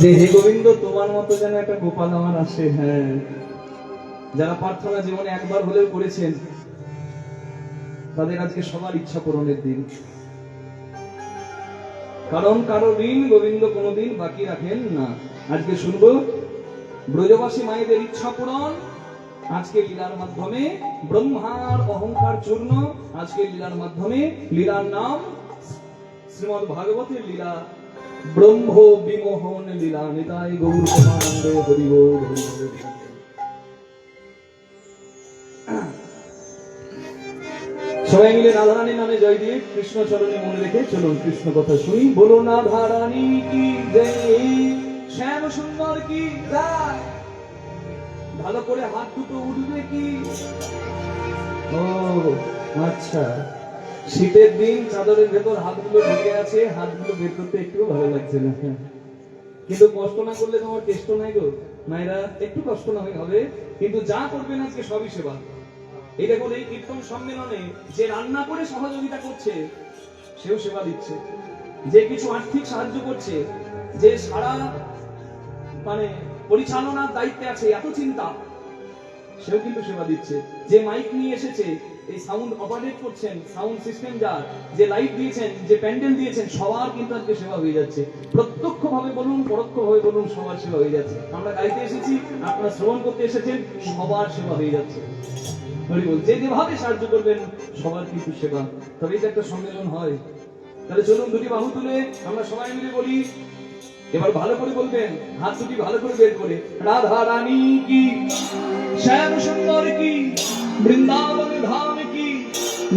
যে হে গোবিন্দ তোমার মতো যেন একটা গোপাল আমার আসে। হ্যাঁ, যারা প্রার্থনা জীবনে একবার হলেও করেছেন তাদের আজকে সবার ইচ্ছা পূরণের দিন। কারণ কারো ঋণ গোবিন্দ কোনোদিন বাকি রাখেন না। আজকে শুনবো ব্রজবাসী মায়েদের ইচ্ছা পূরণ। আজকে লীলার মাধ্যমে ব্রহ্মার অহংকার চূর্ণ। আজকে লীলার মাধ্যমে লীলার নাম শ্রীমদ ভাগবতের লীলা ব্রহ্ম বিমোহন লীলা। নিতাই গৌর প্রেমানন্দ হরি বল হরি বল। সবাই মিলে রাধারানীর নামে জয় দিয়ে কৃষ্ণ চরণে মনে রেখে চলুন কৃষ্ণ কথা শুনি। বলো রাধারানী কি জয়, শ্যাম সুন্দর কি জয়। ভালো করে হাত দুটো উঠবে কি? ও আচ্ছা, শীতের দিন চাদরের ভেতর হাতগুলো ঢুকে আছে, হাতগুলো বের করতে একটু ভালো লাগছে না। কিন্তু কষ্ট না করলে তোমার কেষ্ট নাই গো মায়েরা, একটু কষ্ট না হবে, কিন্তু যা করবেন আজকে সবই সেবা। এই দেখুন এই কীর্তন সম্মেলনে যে রান্না করে সহযোগিতা করছে সেও সেবা দিচ্ছে, যে কিছু আর্থিক সাহায্য করছে, যে সারা পরিচালনার দায়িত্বে আছে, এত চিন্তা, সেও কিন্তু সেবা দিচ্ছে। যে মাইক নিয়ে এসেছে, এই সাউন্ড অপারেট করছেন, সাউন্ড সিস্টেম যার, যে লাইট দিয়েছেন, যে প্যান্ডেল দিয়েছেন, সবার কিন্তু আজকে সেবা হয়ে যাচ্ছে। প্রত্যক্ষ ভাবে বলুন পরোক্ষ ভাবে বলুন সবার সেবা হয়ে যাচ্ছে। আমরা গাইতে এসেছি, আপনারা শ্রবণ করতে এসেছেন, সবার সেবা হয়ে যাচ্ছে। যে যেভাবে সাহায্য করবেন সবার কিন্তু সেবা। তবে এটা একটা সম্মেলন হয়। তাহলে চলুন দুটি বাহু তুলে আমরা সবাই মিলে বলি। এবার ভালো করে বলবেন, হাত দুটি ভালো করে বের করে। রাধা রানী কি, শ্যাম সুন্দর কি, বৃন্দাবন ধাম কি,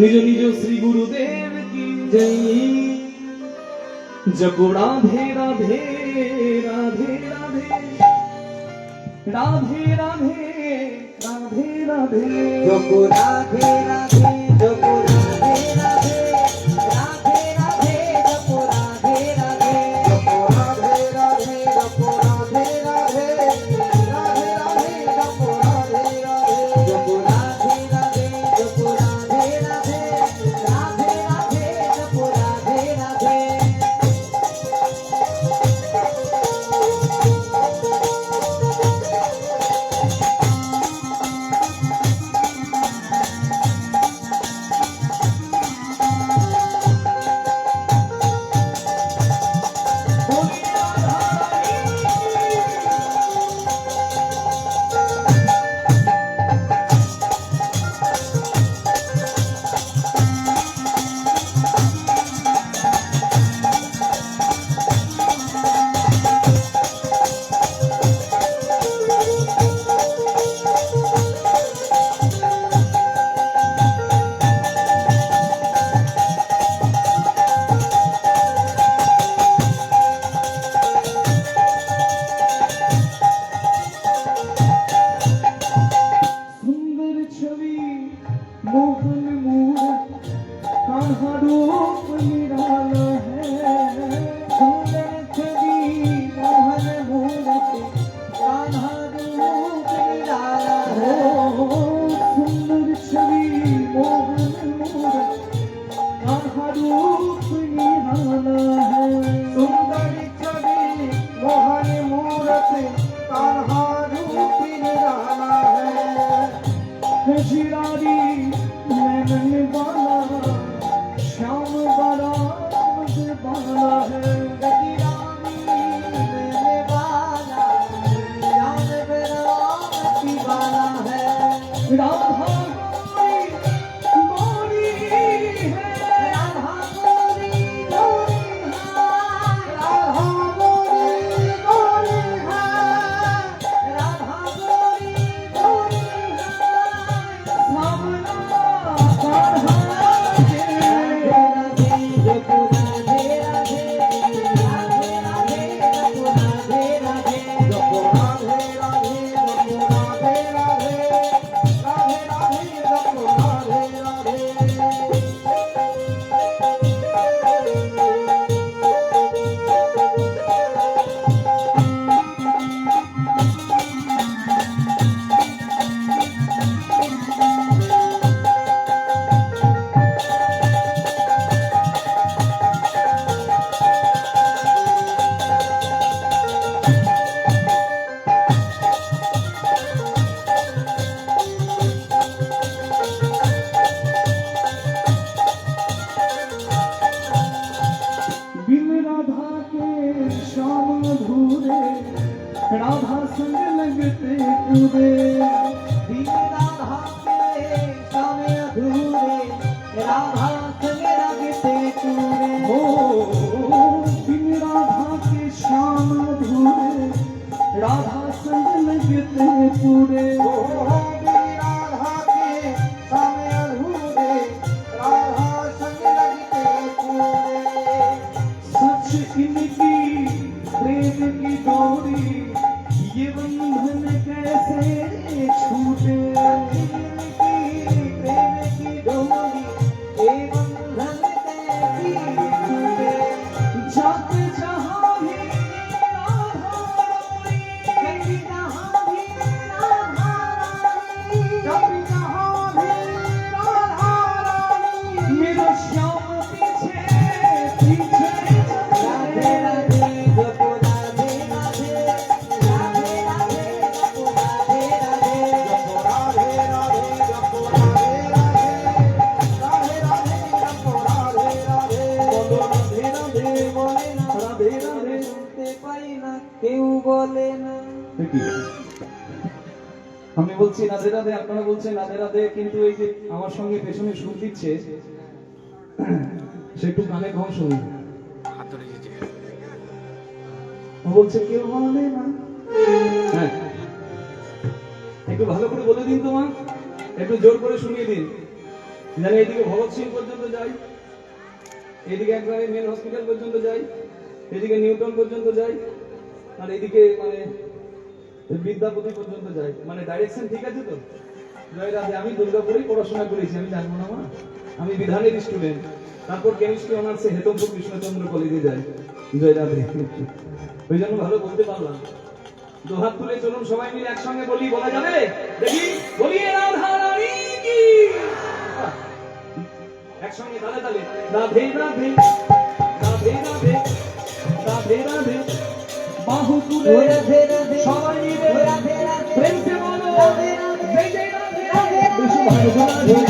নিজ নিজ শ্রী গুরুদেব কি জয়। জপো রাধে রাধে রাধে রাধে রাধে রাধে রাধে রাধে। জপো রাধে রাধে জপো রাধে রাধে রাধে রাধে জপো রাধে রাধে জপো রাধে রাধে জপো রাধে রাধে রাধে রাধে জপো রাধে রাধে জপো রাধে রাধে জপো রাধে রাধে রাধে রাধে জপো রাধে রাধে। अधूरे राधा संग लगते पूरे दिन राधा के शाम अधूरे राधा संग लगते पूरे हो दिन राधा के श्याम अधूरे राधा संग लगते पूरे ओ दिन राधा के शाम अधूरे राधा संग लगते पूरे सच इनकी प्रेम की डोरी ये बंधन कैसे छूटे प्रेम की डोरी ये बंधन कैसी छूटे जाते जहाँ भी राधा रानी कभी जहाँ भी राधा रानी कभी जहाँ भी राधा रानी मेरा श्याम पीछे पीछे राधे राधे जपो राधे राधे राधे राधे जपो राधे राधे जपो राधे राधे जपो राधे राधे राधे राधे जपो राधे राधे बोलो राधे राधे बोले ना राधे राधे শুনতে পাই না কেউ বলে না আমি বলছি রাধে রাধে, আপনারা বলছেন রাধে রাধে, কিন্তু এই যে আমার সঙ্গে পেছনে সুর দিচ্ছে সে একটু কানে কম শুনি। ও বলছে কেউ বলে না। হ্যাঁ একটু ভালো করে বলে দিন তো মা, একটু জোর করে শুনিয়ে দিন, জানি এদিকে ভগৎ সিং পর্যন্ত যাই, এদিকে একবারে মেন হসপিটাল পর্যন্ত যাই, এদিকে নিউটন পর্যন্ত যাই, আর এদিকে মানে বিদ্যাপতি পর্যন্ত যাই। মানে ডাইরেকশন ঠিক আছে তো? জয় রাধে। আমি দুর্গাপুরেই পড়াশোনা করেছি, আমি জানবো না মা, আমি বিধানের স্টুডেন্ট, তারপর কেমিস্ট্রি অনার্সে হেতমপুর কৃষ্ণচন্দ্র কলেজে যাই। জয় রাধে। ওই জন্য ভালো বলতে পারলাম। দুহাত তুলে চলুন সবাই মিলে একসঙ্গে বলি, বলা যাবে? দেখি বলিয়ে রাধা রানী কি। একসঙ্গে তালে তালে রাধে রাধে রাধে রাধে রাধে রাধে, বাহু তুলে রাধে রাধে সবাই মিলে রাধে রাধে প্রেম সে বলো রাধে রাধে জয় জয় রাধে রাধে বেশি ভালো